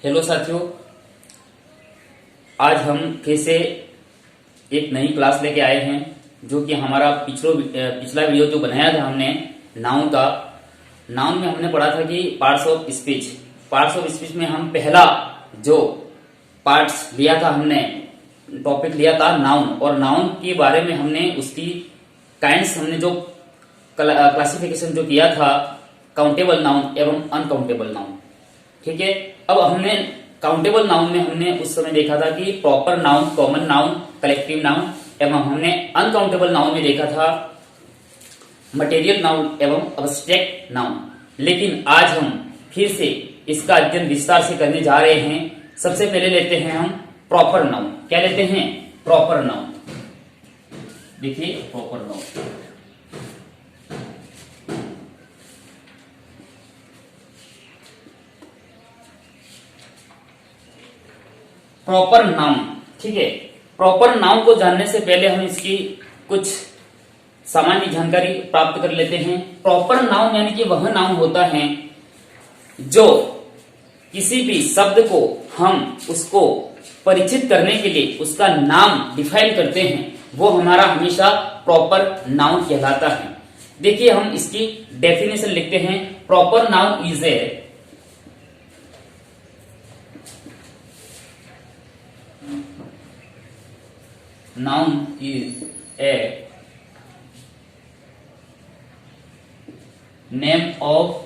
Hello साथियों, आज हम फिर से एक नई क्लास लेके आए हैं। जो कि हमारा पिछला वीडियो जो बनाया था हमने नाउन का। नाउन में हमने पढ़ा था कि पार्ट्स ऑफ स्पीच में हम पहला जो पार्ट्स लिया था, हमने टॉपिक लिया था नाउन। और नाउन के बारे में हमने उसकी काइंड्स, हमने जो क्लासिफिकेशन जो किया था, काउंटेबल नाउन एवं अनकाउंटेबल नाउन। ठीक है, अब हमने काउंटेबल नाउन में हमने उस समय देखा था कि proper noun, common noun, collective noun, एवं हमने अनकाउंटेबल नाउन में देखा था मटेरियल नाउन एवं अब्स्ट्रैक्ट नाउन। लेकिन आज हम फिर से इसका अध्ययन विस्तार से करने जा रहे हैं। सबसे पहले लेते हैं हम प्रॉपर नाउन। क्या लेते हैं? Proper noun. देखिए, प्रॉपर नाउन प्रॉपर नाउन। ठीक है, प्रॉपर नाउन को जानने से पहले हम इसकी कुछ सामान्य जानकारी प्राप्त कर लेते हैं। प्रॉपर नाउन यानी कि वह नाउन होता है जो किसी भी शब्द को हम उसको परिचित करने के लिए उसका नाम डिफाइन करते हैं, वो हमारा हमेशा प्रॉपर नाउन कहलाता है। देखिए, हम इसकी डेफिनेशन लिखते हैं। Proper noun is a noun is a name of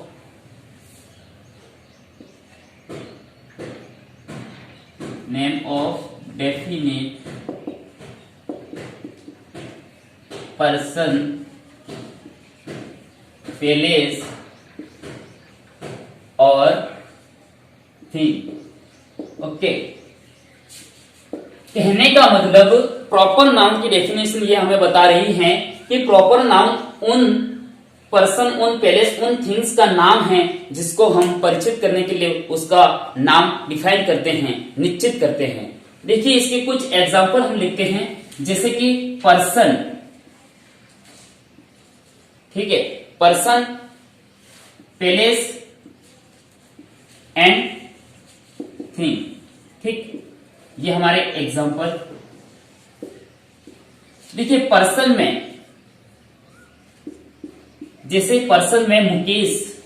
definite person, place or thing। Okay, कहने का मतलब प्रॉपर नाउन की डेफिनेशन ये हमें बता रही है कि प्रॉपर नाउन उन पर्सन, उन प्लेस, उन थिंग्स का नाम है जिसको हम परिचित करने के लिए उसका नाम डिफाइन करते हैं, निश्चित करते हैं। देखिए, इसके कुछ एग्जांपल हम लिखते हैं, जैसे कि पर्सन। ठीक है, पर्सन, प्लेस एंड थिंग। ठीक, ये हमारे एग्जांपल। देखिए, पर्सन में, जैसे पर्सन में मुकेश,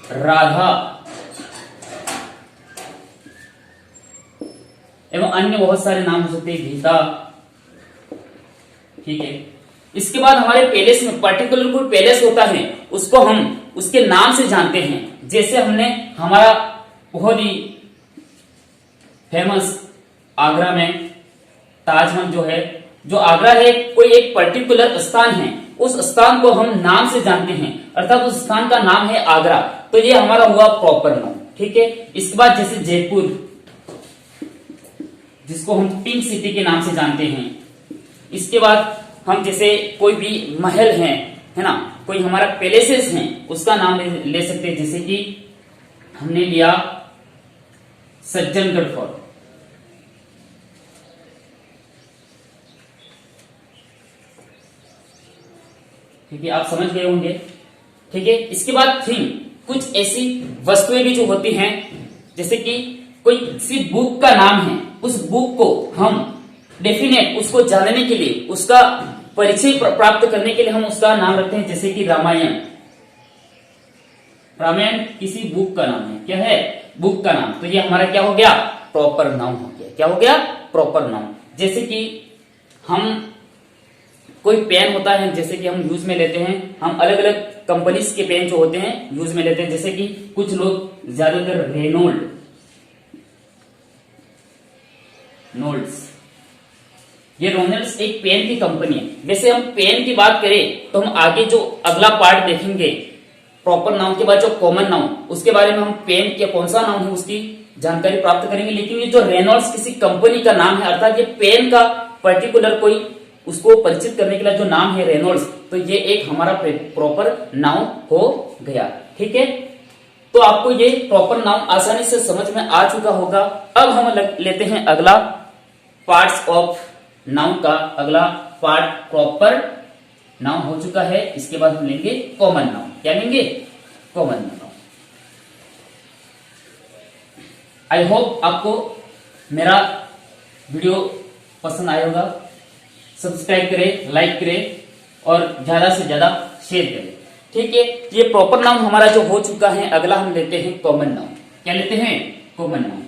राधा एवं अन्य बहुत सारे नाम हो सकते हैं, गीता। ठीक है, इसके बाद हमारे पैलेस में पर्टिकुलर कोई पैलेस होता है, उसको हम उसके नाम से जानते हैं। जैसे हमने हमारा बहुत ही फेमस आगरा में ताजमहल जो है, जो आगरा है, कोई एक पर्टिकुलर स्थान है, उस स्थान को हम नाम से जानते हैं, अर्थात उस स्थान का नाम है आगरा, तो ये हमारा हुआ प्रॉपर नाउन। ठीक है, इसके बाद जैसे जयपुर, जिसको हम पिंक सिटी के नाम से जानते हैं। इसके बाद हम जैसे कोई भी महल है ना, कोई हमारा पैलेसेस है, उसका नाम ले सकते हैं। जैसे कि हमने लिया सज्जनगढ़ फोर्ट। ठीक है, आप समझ गए होंगे। ठीक है, इसके बाद थिंग, कुछ ऐसी वस्तुएं भी जो होती हैं, जैसे कि कोई किसी बुक का नाम है, उस बुक को हम डेफिनेट, उसको जानने के लिए, उसका परिचय प्राप्त करने के लिए हम उसका नाम रखते हैं। जैसे कि रामायण। रामायण किसी बुक का नाम है। क्या है? बुक का नाम। तो ये हमारा क्या हो गया? प्रॉपर नाउन हो गया। क्या हो गया? Proper noun. जैसे कि हम कोई पेन होता है, जैसे कि हम यूज में लेते हैं, हम अलग अलग कंपनीज के पेन जो होते हैं यूज में लेते हैं। जैसे कि कुछ लोग ज्यादातर नोल्ड्स, ये रोनेल्ड्स एक पेन की कंपनी है। वैसे हम पेन की बात करें तो हम आगे जो अगला पार्ट देखेंगे, प्रॉपर नाउन के बाद जो कॉमन नाउन, उसके बारे में हम पेन के कौन सा नाउन है उसकी जानकारी प्राप्त करेंगे। लेकिन ये जो रेनॉल्ड्स किसी कंपनी का नाम है, अर्थात ये पेन का पर्टिकुलर कोई उसको परिचित करने के लिए जो नाम है रेनॉल्ड्स, तो ये एक हमारा प्रॉपर नाउन हो गया। ठीक है, तो आपको ये प्रॉपर नाउन आसानी से समझ में आ चुका होगा। अब हम लेते हैं अगला पार्ट्स ऑफ नाउन का। अगला पार्ट प्रॉपर नाउन हो चुका है, इसके बाद हम लेंगे कॉमन नाउन। क्या लेंगे? Common noun. आई होप आपको मेरा वीडियो पसंद आया होगा। सब्सक्राइब करें, लाइक करें और ज्यादा से ज्यादा शेयर करें। ठीक है, ये प्रॉपर नाउन हमारा जो हो चुका है। अगला हम लेते हैं कॉमन नाउन। क्या लेते हैं? Common noun.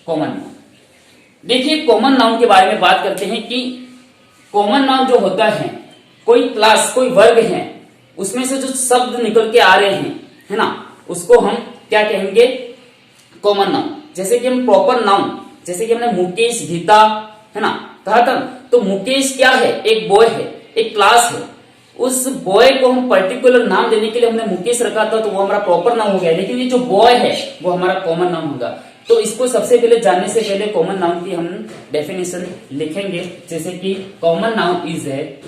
कॉमन नाउन, देखिए कॉमन नाउन के बारे में बात करते हैं कि कॉमन नाउन जो होता है, कोई क्लास, कोई वर्ग है, उसमें से जो शब्द निकल के आ रहे हैं, है ना, उसको हम क्या कहेंगे? Common noun. जैसे कि हम प्रॉपर नाउन, जैसे कि हमने मुकेश, गीता, है ना, कहा था। तो मुकेश क्या है? एक बॉय है, एक क्लास है। उस बॉय को हम पर्टिकुलर नाम देने के लिए हमने मुकेश रखा था, तो वो हमारा प्रॉपर नाउन हो गया। लेकिन ये जो बॉय है वो हमारा कॉमन नाउन होगा। तो इसको सबसे पहले जानने से पहले कॉमन नाउन की हम डेफिनेशन लिखेंगे। जैसे कि common noun is a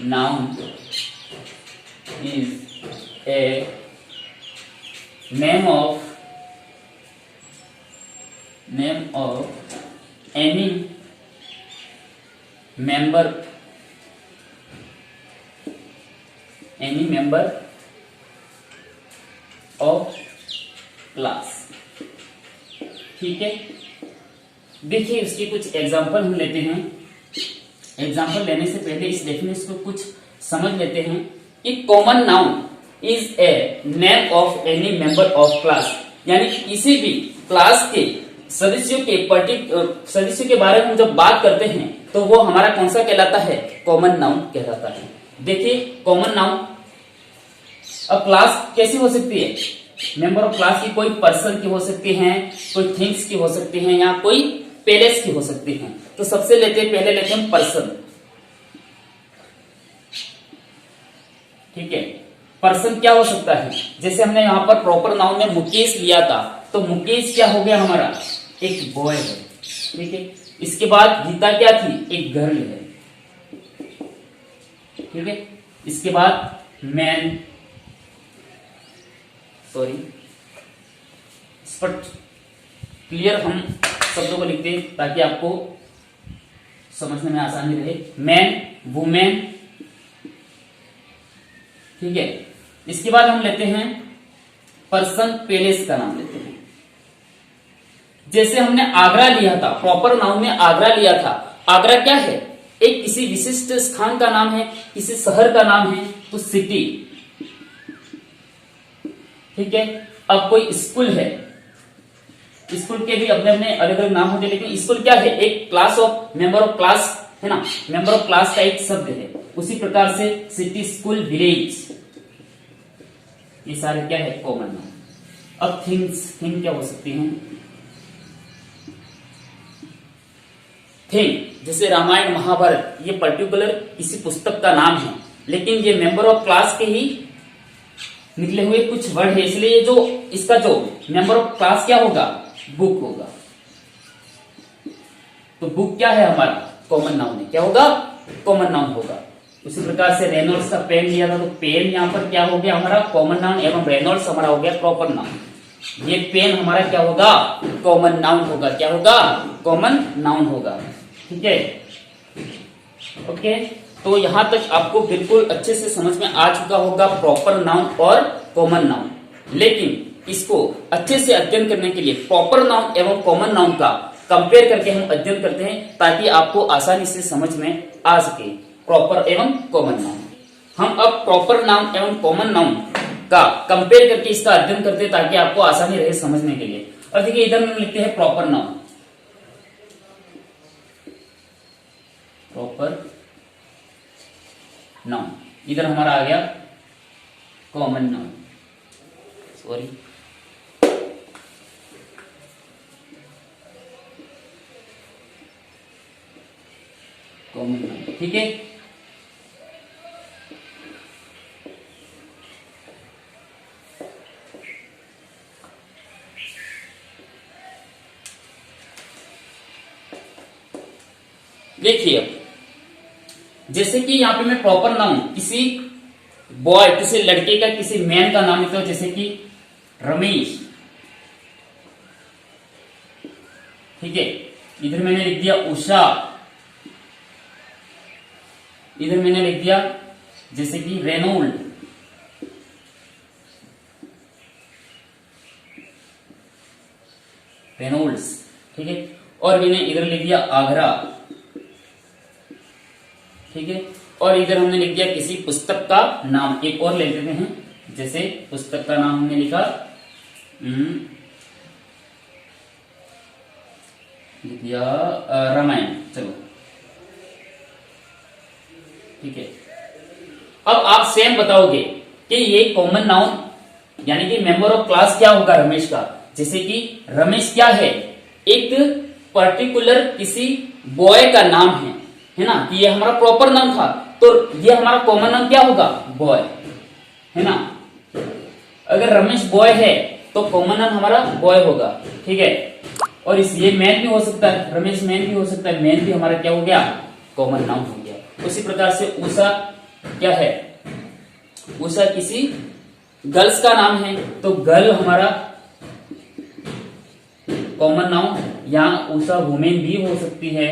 noun is a name of any member of class. ठीक है, देखिए इसके कुछ एग्जाम्पल हम लेते हैं। एग्जाम्पल लेने से पहले इस डेफिनेशन को कुछ समझ लेते हैं कि common noun is a name of any member of class, यानी किसी भी क्लास के सदस्यों के बारे में जब बात करते हैं तो वो हमारा कौन सा कहलाता है? कॉमन नाउन कहलाता है। देखिए कॉमन नाउन, अब क्लास कैसी हो सकती है? मेंबर ऑफ क्लास की कोई पर्सन की हो सकती है, कोई थिंग्स की हो सकती है, या कोई प्लेस की हो सकती है। तो सबसे पहले लेते हैं पर्सन। ठीक है, पर्सन क्या हो सकता है? जैसे हमने यहाँ पर प्रॉपर नाउन में मुकेश लिया था, तो मुकेश क्या हो गया हमारा? एक बॉय है। ठीक है, इसके बाद गीता क्या थी? एक गर्ल है। ठीक है, इसके बाद मैन, सॉरी, इस पर क्लियर हम शब्दों को लिखते हैं ताकि आपको समझने में आसानी रहे। Man, women. ठीक है, इसके बाद हम लेते हैं पर्सन, पैलेस का नाम लेते हैं। जैसे हमने आगरा लिया था, प्रॉपर नाउन में आगरा लिया था। आगरा क्या है? एक किसी विशिष्ट स्थान का नाम है, किसी शहर का नाम है, तो सिटी। ठीक है, अब कोई स्कूल है, स्कूल के भी अपने अपने अलग अलग नाम होते हैं, लेकिन स्कूल क्या है? एक class of member of class, है ना, मेंबर ऑफ क्लास का एक शब्द है। उसी प्रकार से सिटी, स्कूल, विलेज, ये सारे क्या है? Common noun. अब थिंग्स, थिंग क्या हो सकती हैं? थिंग जैसे रामायण, महाभारत, ये पर्टिकुलर किसी पुस्तक का नाम है, लेकिन ये मेंबर ऑफ क्लास के ही निकले हुए कुछ वर्ड है, इसलिए जो इसका जो मेंबर ऑफ क्लास क्या होगा? बुक होगा। तो बुक क्या है हमारा? कॉमन नाउन है। क्या होगा? कॉमन नाउन होगा। उसी प्रकार से रेनॉल्ड्स का पेन लिया था, तो पेन यहां पर क्या हो गया हमारा? कॉमन नाउन, एवं रेनॉल्ड्स हमारा हो गया प्रॉपर नाउन। ये पेन हमारा क्या होगा? कॉमन नाउन होगा। क्या होगा? कॉमन नाउन होगा। ठीक है, ओके। तो यहां तक आपको बिल्कुल अच्छे से समझ में आ चुका होगा प्रॉपर नाउन और कॉमन नाउन। लेकिन इसको अच्छे से अध्ययन करने के लिए प्रॉपर नाउन एवं कॉमन नाउन का कंपेयर करके हम अध्ययन करते हैं, ताकि आपको आसानी से समझ में आ सके प्रॉपर एवं कॉमन नाउन। हम अब प्रॉपर नाउन एवं कॉमन नाउन का कंपेयर करके इसका अध्ययन करते हैं, ताकि आपको आसानी रहे समझने के लिए। और देखिए इधर हम लिखते हैं प्रॉपर नाउन, प्रॉपर नाउन। इधर हमारा आ गया common noun, sorry, common noun. ठीक है, देखिए अब जैसे कि यहां पे मैं प्रॉपर नाउन किसी बॉय, किसी लड़के का, किसी मैन का नाम लेता हूं, जैसे कि रमेश। ठीक है, इधर मैंने लिख दिया उषा, इधर मैंने लिख दिया जैसे कि रेनोल्ड, रेनोल्ड्स, ठीक है। और मैंने इधर लिख दिया आगरा, ठीक है। और इधर हमने लिख दिया किसी पुस्तक का नाम। एक और ले लेते हैं, जैसे पुस्तक का नाम हमने लिखा लिख दिया रामायण, चलो ठीक है। अब आप सेम बताओगे कि ये कॉमन नाउन यानी कि मेंबर ऑफ क्लास क्या होगा रमेश का। जैसे कि रमेश क्या है, एक पर्टिकुलर किसी बॉय का नाम है ना, कि ये हमारा प्रॉपर नाम था, तो ये हमारा कॉमन नाम क्या होगा, बॉय, है ना। अगर रमेश बॉय है तो कॉमन नाम हमारा बॉय होगा, ठीक है। और इस ये मैन भी हो सकता है, रमेश मैन भी हो सकता है, मैन भी हमारा क्या हो गया, कॉमन नाउन हो गया। उसी प्रकार से उषा क्या है, उषा किसी गर्ल्स का नाम है, तो गर्ल हमारा कॉमन नाउन। यहाँ उषा वुमेन भी हो सकती है,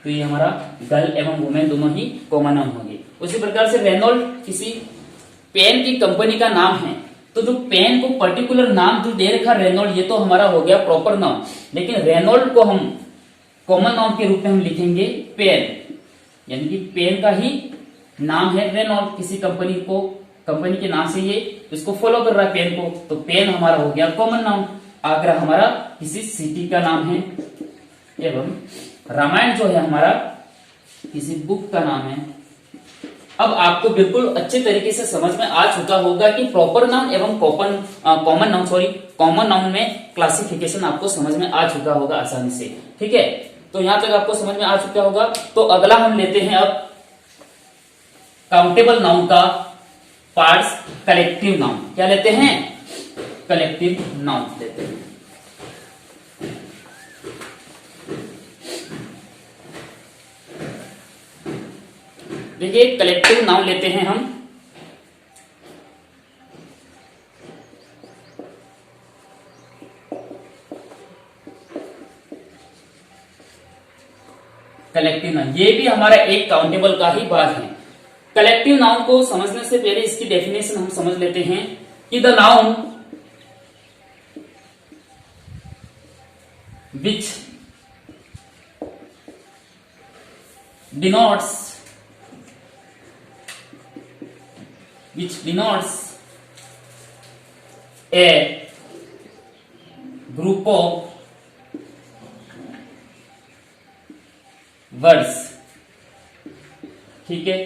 तो ये हमारा गर्ल एवं वुमेन दोनों ही कॉमन नाउन होंगे। उसी प्रकार से रेनॉल्ड किसी पेन की कंपनी का नाम है, तो जो पेन को पर्टिकुलर नाम जो दे रखा रेनॉल्ड, ये तो हमारा हो गया प्रॉपर नाउन। लेकिन रेनॉल्ड को हम कॉमन नाउन के रूप में हम लिखेंगे पेन, यानी कि पेन का ही नाम है रेनॉल्ड, किसी कंपनी को, कंपनी के नाम से ये इसको फॉलो कर रहा है पेन को, तो पेन हमारा हो गया कॉमन नाउन। आगरा हमारा किसी सिटी का नाम है, एवं रामायण जो है हमारा किसी बुक का नाम है। अब आपको बिल्कुल अच्छे तरीके से समझ में आ चुका होगा कि प्रॉपर नाउन एवं कॉमन नाउन में क्लासिफिकेशन आपको समझ में आ चुका होगा आसानी से, ठीक है। तो यहां तक आपको समझ में आ चुका होगा। तो अगला हम लेते हैं अब काउंटेबल नाउन का पार्ट्स, कलेक्टिव नाउन। क्या लेते हैं, कलेक्टिव नाउन लेते हैं। देखिए कलेक्टिव नाउन लेते हैं हम। कलेक्टिव नाउन ये भी हमारा एक काउंटेबल का ही भाग है। कलेक्टिव नाउन को समझने से पहले इसकी डेफिनेशन हम समझ लेते हैं कि the noun which denotes a group of words, ठीक है,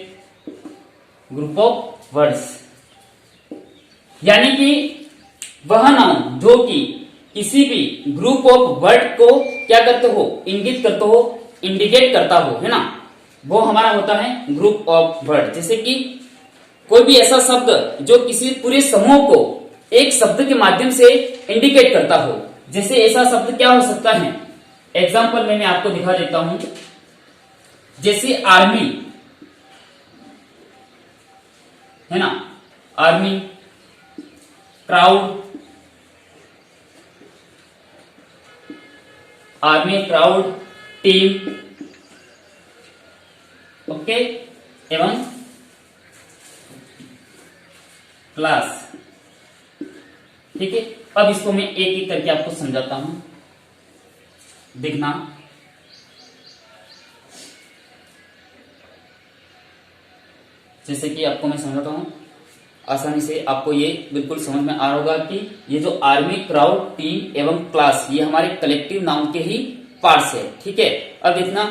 ग्रुप ऑफ वर्ड्स, यानी कि वह नाउन जो कि किसी भी ग्रुप ऑफ वर्ड को क्या करते हो, इंगित करते हो, इंडिकेट करता हो, है ना, वो हमारा होता है ग्रुप ऑफ वर्ड। जैसे कि कोई भी ऐसा शब्द जो किसी पूरे समूह को एक शब्द के माध्यम से इंडिकेट करता हो, जैसे ऐसा शब्द क्या हो सकता है, एग्जाम्पल में मैं आपको दिखा देता हूं। जैसे आर्मी, है ना, army, crowd, army, crowd, team, okay, एवं क्लास, ठीक है। अब इसको मैं एक एक करके आपको समझाता हूं, देखना। जैसे कि आपको मैं समझाता हूं आसानी से, आपको ये बिल्कुल समझ में आ रहा होगा कि ये जो आर्मी, क्राउड, टीम एवं क्लास ये हमारे कलेक्टिव नाउन के ही पार्ट्स है, ठीक है। अब देखना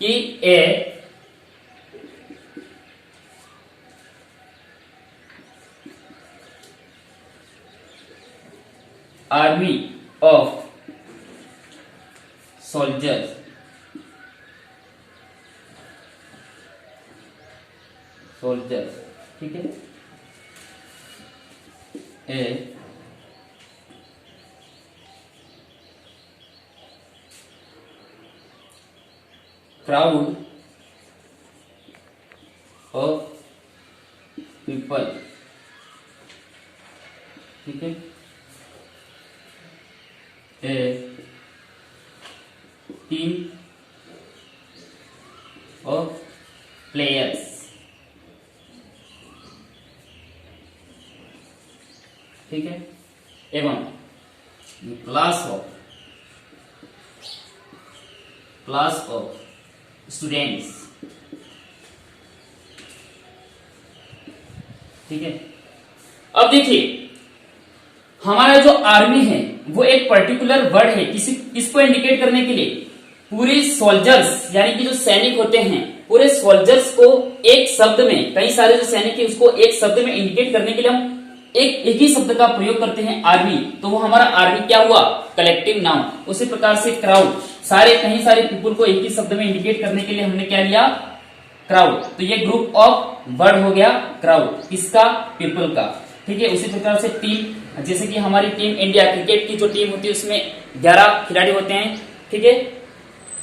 कि ए आर्मी ऑफ सोल्जर्स, ठीक है। ए क्राउड ऑफ पीपल, ठीक है। ए टीम ऑफ प्लेयर्स। ठीक है, एवं क्लास ऑफ स्टूडेंट्स। ठीक है, अब देखिए हमारा जो आर्मी है वो एक पर्टिकुलर वर्ड है किसको इंडिकेट करने के लिए, पूरे सोल्जर्स यानी कि जो सैनिक होते हैं पूरे सोल्जर्स को एक शब्द में, कई सारे जो सैनिक है उसको एक शब्द में इंडिकेट करने के लिए हम एक ही शब्द का प्रयोग करते हैं आर्मी, तो वो हमारा आर्मी क्या हुआ, कलेक्टिव नाउन। उसी प्रकार से क्राउड, कई सारे पीपुल को एक ही शब्द में इंडिकेट करने के लिए हमने क्या लिया, क्राउड। तो ये ग्रुप ऑफ वर्ड हो गया क्राउड, किसका, पीपल का। ठीक है, उसी प्रकार से टीम, जैसे कि हमारी टीम इंडिया क्रिकेट की जो टीम होती है उसमें 11 खिलाड़ी होते हैं। ठीक है,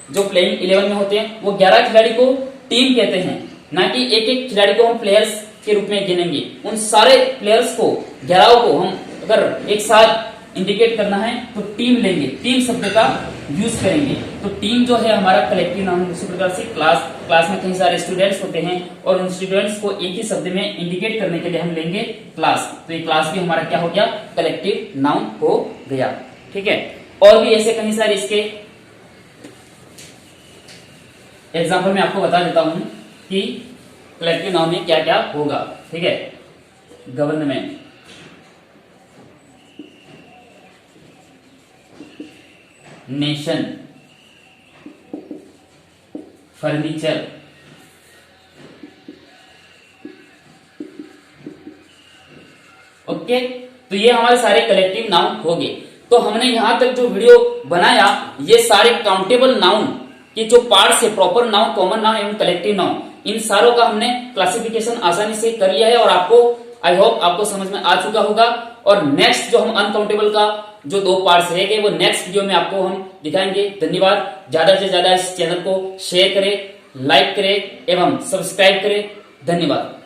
जो प्लेइंग 11 में होते हैं वो 11 खिलाड़ी को टीम कहते हैं, ना कि एक एक खिलाड़ी को हम प्लेयर्स के रूप में गिनेंगे। उन सारे प्लेयर्स को 11 को हम अगर एक साथ इंडिकेट करना है तो टीम लेंगे, टीम शब्द का यूज करेंगे। तो टीम जो है हमारा कलेक्टिव नाउन है। उसी प्रकार से क्लास में कई सारे स्टूडेंट्स होते हैं और उन स्टूडेंट्स को एक ही शब्द में इंडिकेट करने के लिए हम लेंगे क्लास। तो ये क्लास भी हमारा क्या हो गया, कलेक्टिव नाउन हो गया। ठीक है, और भी ऐसे कई सारे इसके एग्जाम्पल मैं आपको बता देता हूं कि कलेक्टिव नाउन में क्या क्या होगा। ठीक है, गवर्नमेंट, नेशन, फर्नीचर, ओके। तो ये हमारे सारे कलेक्टिव नाउन हो गए। तो हमने यहां तक जो वीडियो बनाया ये सारे काउंटेबल नाउन के जो पार्ट्स है, प्रॉपर नाउन, कॉमन नाउन एवं कलेक्टिव नाउन, इन सारों का हमने क्लासिफिकेशन आसानी से कर लिया है और आपको आई होप आपको समझ में आ चुका होगा। और नेक्स्ट जो हम अनकाउंटेबल का जो 2 पार्ट्स रह गए वो नेक्स्ट वीडियो में आपको हम दिखाएंगे। धन्यवाद। ज्यादा से ज्यादा इस चैनल को शेयर करें, लाइक करें एवं सब्सक्राइब करें। धन्यवाद।